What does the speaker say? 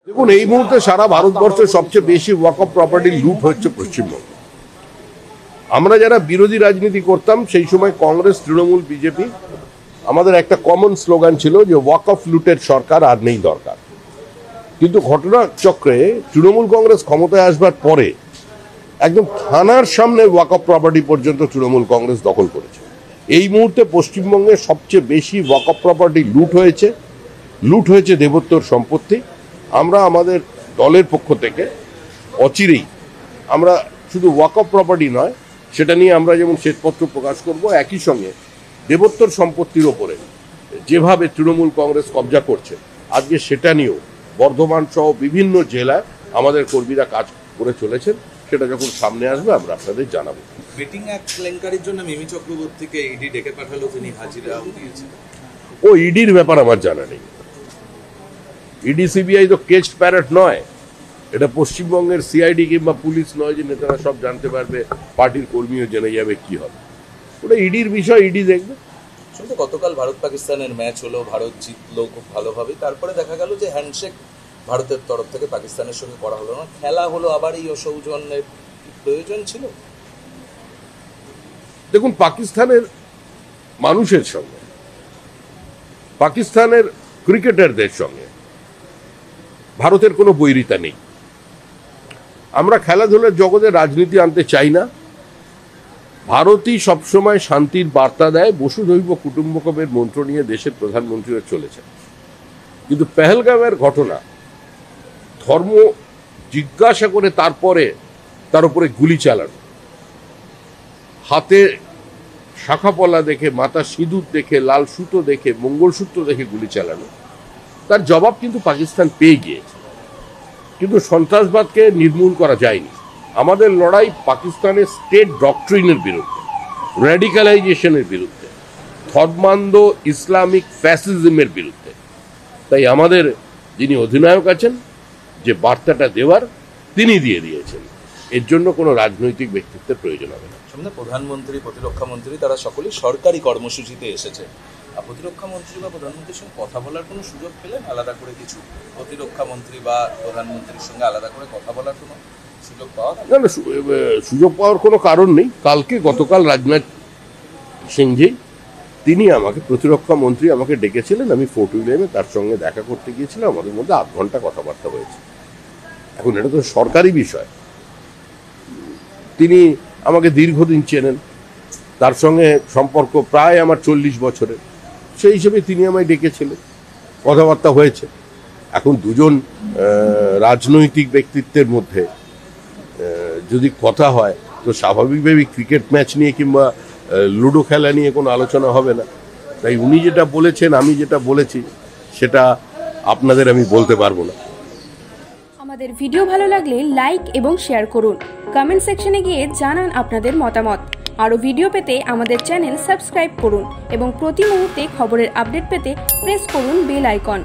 দেখুন, এই মুহূর্তে সারা ভারতবর্ষে সবচেয়ে বেশি ওয়াকফ প্রপার্টি লুট হচ্ছে পশ্চিমবঙ্গে। আমরা যারা বিরোধী রাজনীতি করতাম সেই সময় কংগ্রেস, তৃণমূল, বিজেপি, আমাদের একটা কমন স্লোগান ছিল যে ওয়াকফ লুটের সরকার আর নেই দরকার। কিন্তু ঘটনাচক্রে তৃণমূল কংগ্রেস ক্ষমতায় আসবার পরে একদম থানার সামনে ওয়াকফ প্রপার্টি পর্যন্ত তৃণমূল কংগ্রেস দখল করেছে। এই মুহূর্তে পশ্চিমবঙ্গে সবচেয়ে বেশি ওয়াকফ প্রপার্টি লুট হয়েছে দেবোত্তর সম্পত্তি। আমরা আমাদের দলের পক্ষ থেকে অচিরেই আমরা শুধু ওয়াকফ প্রপার্টি নয়, সেটা নিয়ে আমরা যেমন শ্বেতপত্র প্রকাশ করব, একই সঙ্গে দেবোত্তর সম্পত্তির ওপরে যেভাবে তৃণমূল কংগ্রেস কবজা করছে আজকে সেটা নিয়েও বর্ধমান সহ বিভিন্ন জেলায় আমাদের কর্মীরা কাজ করে চলেছেন। সেটা যখন সামনে আসবে আমরা আপনাদের জানাবো। বেটিং অ্যাক্ট কেলেঙ্কারির জন্য মিমি চক্রবর্তীকে ইডি ডেকে পাঠালো, তিনি হাজিরাও দিয়েছেন। ও ইডির ব্যাপার আমার জানা নেই। ইডি সিবিআই তো কেস্ট প্যারেট নয়, এটা পশ্চিমবঙ্গের সিআইডি কিংবা পুলিশ নয় যে নেতারা সব জানতে পারবে, পার্টির কর্মীও জেনে যাবে কি হবে। ওটা ইডির বিষয়, ইডি দেখবে। শুধু গতকাল ভারত পাকিস্তানের ম্যাচ হলো, ভারত জিতলো খুব ভালোভাবে, তারপরে দেখা গেল যে হ্যান্ডশেক ভারতের তরফ থেকে পাকিস্তানের সঙ্গে করা হলো না, খেলা হলো আবার এই অসৌজন্যের প্রয়োজন ছিল। দেখুন, পাকিস্তানের মানুষের সঙ্গে, পাকিস্তানের ক্রিকেটারদের সঙ্গে ভারতের কোনো বৈরিতা নেই। আমরা খেলাধুলার জগতে রাজনীতি আনতে চাই না। ভারতই সবসময় শান্তির বার্তা দেয়, বসুধৈব কুটুম্বকমের মন্ত্র নিয়ে দেশের প্রধানমন্ত্রীরা চলেছেন। কিন্তু পেহেলগামের ঘটনা, ধর্ম জিজ্ঞাসা করে তারপরে তার উপরে গুলি চালানো, হাতে শাখাপলা দেখে, মাথা সিঁদুর দেখে, লাল সুতো দেখে, মঙ্গলসূত্র দেখে গুলি চালানো, তার জবাব কিন্তু পাকিস্তান পেয়ে গিয়েছে। কিন্তু সন্ত্রাসবাদকে নির্মূল করা যায়নি। আমাদের লড়াই পাকিস্তানের স্টেট ডক্ট্রিনের বিরুদ্ধে, র্যাডিক্যালাইজেশনের বিরুদ্ধে, ধর্মান্ধ ইসলামিক ফ্যাসিজমের বিরুদ্ধে। তাই আমাদের যিনি অধিনায়ক আছেন, যে বার্তাটা দেওয়ার তিনি দিয়ে দিয়েছেন। এর জন্য কোনো রাজনৈতিক ব্যক্তিত্বের প্রয়োজন হবে না। সামনে প্রধানমন্ত্রী, প্রতিরক্ষা মন্ত্রী তারা সকলেই সরকারি কর্মসূচিতে এসেছে। আর প্রতিরক্ষা মন্ত্রী বা প্রধানমন্ত্রীর সঙ্গে কথা বলার কোনো সুযোগ পেলেন আলাদা করে? কিছু প্রতিরক্ষা মন্ত্রী বা প্রধানমন্ত্রীর সঙ্গে আলাদা করে কথা বলার কোনো সুযোগ পাওয়া গেল? না, সুযোগ পাওয়ার কোনো কারণ নেই। গতকাল রাজনাথ সিংজি তিনি আমাকে, প্রতিরক্ষা মন্ত্রী আমাকে ডেকেছিলেন। আমি ফোর্ট উইলিয়ামে তার সঙ্গে দেখা করতে গিয়েছিলাম। আমাদের মধ্যে 8 ঘন্টা কথাবার্তা হয়েছে। এখন এটা তো সরকারি বিষয়। তিনি আমাকে দীর্ঘদিন চেনেন, তার সঙ্গে সম্পর্ক প্রায় আমার 40 বছরের। সেই হিসেবে তিনি আমায় ডেকেছিলেন, কথাবার্তা হয়েছে। এখন দুজন রাজনৈতিক ব্যক্তিত্বের মধ্যে যদি কথা হয় তো স্বাভাবিকভাবেই ক্রিকেট ম্যাচ নিয়ে কিংবা লুডো খেলা নিয়ে কোনো আলোচনা হবে না। তাই উনি যেটা বলেছেন, আমি যেটা বলেছি, সেটা আপনাদের আমি বলতে পারবো না। আমাদের ভিডিও ভালো লাগলে লাইক এবং শেয়ার করুন। কমেন্ট সেকশনে গিয়ে জানান আপনাদের মতামত। আরও ভিডিও পেতে আমাদের চ্যানেল সাবস্ক্রাইব করুন এবং প্রতি মুহূর্তে খবরের আপডেট পেতে প্রেস করুন বেল আইকন।